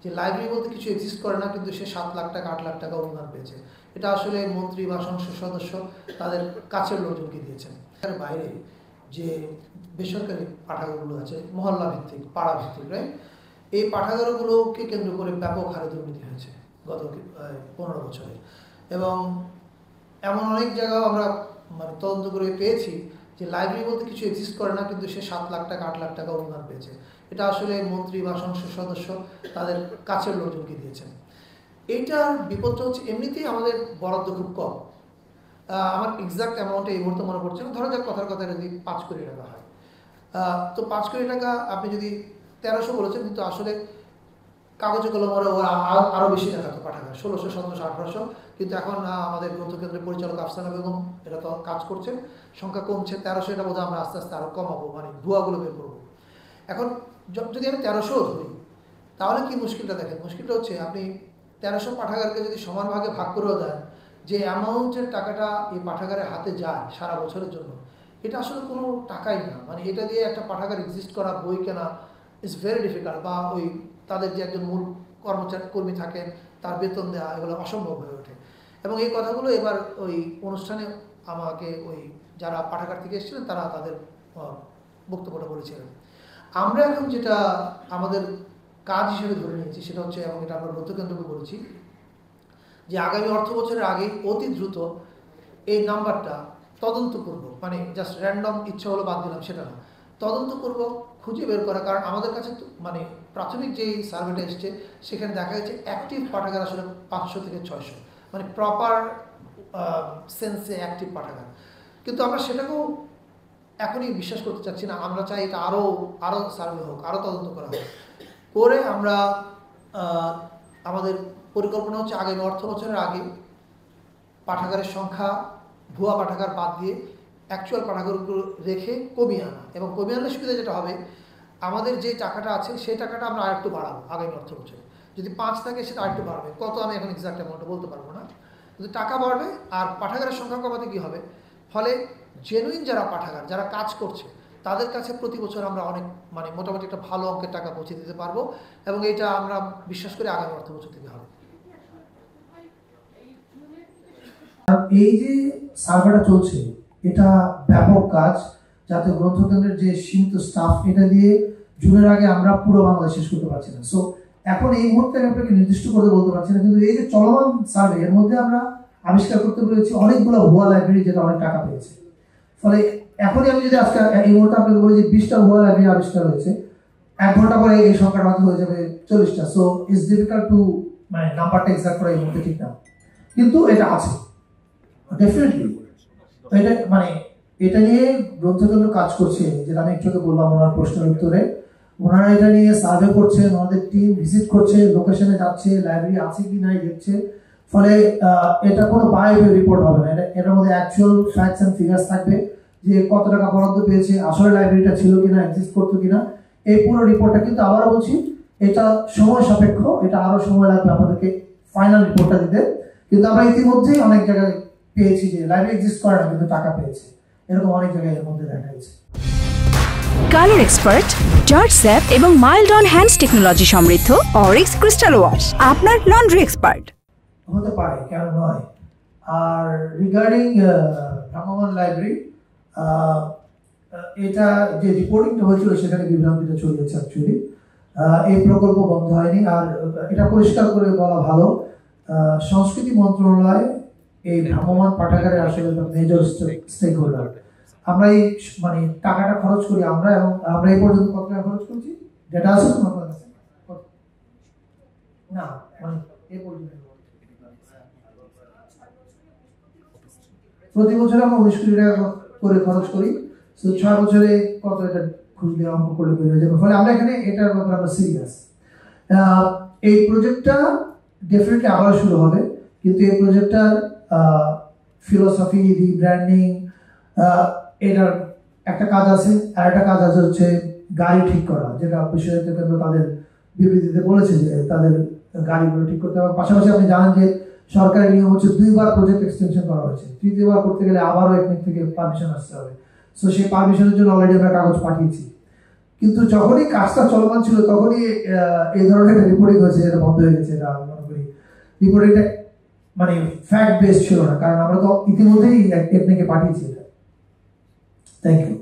যে লাইব্রেরি বলতে কিছু এক্সিস্ট করে না, কিন্তু সে 7 লাখ টাকা 8 লাখ টাকা অনুদান পেয়েছে। এটা আসলে মন্ত্রী বা সংসদ সদস্য তাদের কাছের লোকজনকে দিয়েছেন। এর বাইরে যে বেসরকারি পাঠাগারগুলো আছে, মহল্লা ভিত্তিক, পাড়া ভিত্তিক, রাইট, এই পাঠাগারগুলোকে কেন্দ্র করে ব্যাপক হারে দুর্নীতি হয়েছে গত 15 বছরে। এবং এমন অনেক জায়গাও আমরা তদন্ত করে পেয়েছি যে লাইব্রেরি বলতে কিছু এক্সিস্ট করে না, কিন্তু সে 7 লাখ টাকা 8 লাখ টাকা অনুদান পেয়েছে। এটা আসলে মন্ত্রী বা সংসদ সদস্য তাদের কাছের লোকজনকে দিয়েছেন। এইটার বিপদটা হচ্ছে এমনিতেই আমাদের বরাদ্দ খুব কম। আমার এক্সাক্ট অ্যামাউন্টে এই মুহূর্তে মনে পড়ছে না, ধরা যাক কথার কথা যদি 5 কোটি টাকা হয়, তো 5 কোটি টাকা আপনি যদি 1300 বলেছেন, কিন্তু আসলে কাগজে কলমে ওরা আরও বেশি দেখাতো পাঠাগার, 1600, 1700, 1800। কিন্তু এখন আমাদের গ্রন্থকেন্দ্রের পরিচালক আফসানা বেগম এটা তো কাজ করছেন, সংখ্যা কমছে, 1300 এটা বোধহয় আমরা আস্তে আস্তে আরও কমাবো, ভুয়াগুলো বের করবো। এখন যদি আমি 1300 ধরি, তাহলে কি মুশকিলটা দেখেন, মুশকিলটা হচ্ছে আপনি 1300 পাঠাগারকে যদি সমান ভাগে ভাগ করেও দেন, যে অ্যামাউন্টের টাকাটা এই পাঠাগারের হাতে যায় সারা বছরের জন্য, এটা আসলে কোনো টাকাই না। এটা দিয়ে একটা পাঠাগার এক্সিস্ট করা, বই কেনা ইজ ভেরি ডিফিকাল্ট, বা ওই তাদের যে একজন মূল কর্মী থাকেন তার বেতন দেওয়া, এগুলো অসম্ভব হয়ে ওঠে। এবং এই কথাগুলো এবার ওই অনুষ্ঠানে আমাকে ওই যারা পাঠাগার থেকে এসেছিলেন তারা তাদের বক্তব্যটা বলেছিলেন। আমরা এখন যেটা আমাদের কাজ হিসেবে ধরে নিয়েছি সেটা হচ্ছে, এবং এটা আমরা গ্রন্থকেন্দ্রকে বলেছি, যে আগামী অর্থ বছরের আগেই অতি দ্রুত এই নাম্বারটা তদন্ত করব। জাস্ট র্যান্ডম ইচ্ছা হলো বাদ দিলাম সেটা না, তদন্ত করব, খুঁজে বের করা। কারণ আমাদের কাছে প্রাথমিক যেই সার্ভেটা এসছে সেখানে দেখা যাচ্ছে অ্যাক্টিভ পাঠাগার আসলে 500 থেকে 600, প্রপার সেন্সে অ্যাক্টিভ পাঠাগার। কিন্তু আমরা সেটাকেও এখনই বিশ্বাস করতে চাচ্ছি না। আমরা চাই এটা আরও সার্ভে হোক, আরও তদন্ত করা হোক, করে আমরা আমাদের পরিকল্পনা হচ্ছে আগামী অর্থ বছরের আগে পাঠাগারের সংখ্যা ভুয়া পাঠাগার বাদ দিয়ে অ্যাকচুয়াল পাঠাগারগুলো রেখে কমিয়ে আনা। এবং কমিয়ে আনলে সুবিধা যেটা হবে, আমাদের যে টাকাটা আছে সেই টাকাটা আমরা আরেকটু বাড়াবো আগামী অর্থ বছরে। যদি 5 থাকে সেটা আরেকটু বাড়বে, কত আমি এখন এক্সাক্ট অ্যামাউন্টটা বলতে পারবো না, কিন্তু টাকা বাড়বে। আর পাঠাগারের সংখ্যা কমাতে কী হবে, ফলে জেনুইন যারা পাঠাগার, যারা কাজ করছে, তাদের কাছে প্রতি বছর আমরা অনেক মোটামুটি একটা ভালো অঙ্কের টাকা পৌঁছে দিতে পারবো। এবং এটা আমরা বিশ্বাস করি আগামী অর্থ বছর থেকে হবে। এই যে সার্ভেটা চলছে, এটা ব্যাপক কাজ, যাতে গ্রন্থকেন্দ্রের যে সীমিত স্টাফ, এটা দিয়ে জুনের আগে আমরা পুরো বাংলা শেষ করতে পারছি না। সো এখন এই মুহূর্তে আপনাকে নির্দিষ্ট করে বলতে পারছি না, কিন্তু এই যে চলমান সার্ভে, এর মধ্যে আমরা আবিষ্কার করতে পেরেছি অনেকগুলো ভুয়া লাইব্রেরি যেটা অনেক টাকা পেয়েছে। ফলে এখনই আমি যদি আজকে এই মুহূর্তে আপনাকে বলি যে 20টা ভুয়া লাইব্রেরি আবিষ্কার হয়েছে, 1 ঘন্টা পরে এই সংখ্যাটা হয়তো হয়ে যাবে 40টা। সো ইটস ডিফিকাল্ট টু নাম্বারটা এক্সাক্ট করা এই মুহূর্তে ঠিক না, কিন্তু এটা আছে ডেফিনেটলি। এটা এটা নিয়ে গ্রন্থকেন্দ্র কাজ করছে, যেটা আমি একটু বললাম ওনার প্রশ্নের উত্তরে। ওনারা এটা নিয়ে সার্ভে করছেন, ওনাদের টিম ভিজিট করছে, লোকেশনে যাচ্ছে, লাইব্রেরি আছে কি নাই দেখছে। ফলে এটা কোনো বায়োপিক রিপোর্ট হবে না, এটার মধ্যে অ্যাকচুয়াল ফ্যাক্টস এন্ড ফিগার্স থাকবে, যে কত টাকা বরাদ্দ পেয়েছে, আসলে লাইব্রেরিটা ছিল কিনা, এক্সিস্ট করতো কিনা, এই পুরো রিপোর্টটা। কিন্তু আবারও বলছি, এটা সময় সাপেক্ষ, এটা আরো সময় লাগবে আমাদেরকে ফাইনাল রিপোর্টটা দিতে। কিন্তু আমরা ইতিমধ্যেই অনেক জায়গায় পেয়েছি যে লাইব্রেরি এক্সিস্ট করে না কিন্তু টাকা পেয়েছে, এরকম অনেক জায়গায় এর মধ্যে দেখা গেছে। কালার এক্সপার্ট, জর্জ স্যাপ এবং মাইল্ড অন হ্যান্ডস টেকনোলজি সমৃদ্ধ অরিক্স ক্রিস্টাল ওয়াশ আপনার লন্ড্রি এক্সপার্ট হতে পারে, কেন নয়। আর রিগার্ডিং ভ্রাম্যমাণ লাইব্রেরি, এটা যে রিপোর্টিংটা হয়েছিল সেখানে বিভ্রান্তিটা ছড়িয়েছে। অ্যাকচুয়ালি এই প্রকল্প বন্ধ হয়নি। আর এটা পরিষ্কার করে বলা ভালো, সংস্কৃতি মন্ত্রণালয় এই ভ্রাম্যমাণ পাঠাগারের আসলে মেজর স্টেক হোল্ডার। আমরা এই টাকাটা খরচ করি আমরা, এবং আমরা এই পর্যন্ত কত টাকা খরচ করছি যেটা আছে তোমার কাছে না, এই পর্যন্ত প্রতি বছর আমরা 19 কোটি টাকা করে খরচ করি। 6 বছরে কত, এটা খুঁজলে অঙ্ক করলে বের হয়ে যাবে। ফলে আমরা এখানে এটার ব্যাপারে আমরা সিরিয়াস। এই প্রজেক্টটা ডেফিনেটলি আবার শুরু হবে, কিন্তু এই প্রজেক্টটার ফিলোসফি, রিব্র্যান্ডিং, এটার একটা কাজ আছে। আর একটা কাজ আছে হচ্ছে গাড়ি ঠিক করা, যেটা বিশ্ববিদ্যালয় কেন্দ্র তাদের বিবৃতিতে বলেছে যে তাদের গাড়িগুলো ঠিক করতে হবে। পাশাপাশি আপনি জানেন যে সরকারের নিয়ম হচ্ছে 2বার প্রজেক্ট এক্সটেনশন করা হয়েছে, 3য়বার করতে গেলে আবারও একদিক থেকে পারমিশন আসতে হবে। সো সেই পারমিশনের জন্য অলরেডি আমরা কাগজ পাঠিয়েছি। কিন্তু যখনই কাজটা চলমান ছিল তখনই এই ধরনের একটা রিপোর্টিং হয়েছে, যেটা বন্ধ হয়ে গেছে। এটা আমি মনে করি রিপোর্টিংটা মানে ফ্যাক্ট বেসড ছিল না, কারণ আমরা তো ইতিমধ্যেই টেকনিকে পাঠিয়েছি এটা। Thank you.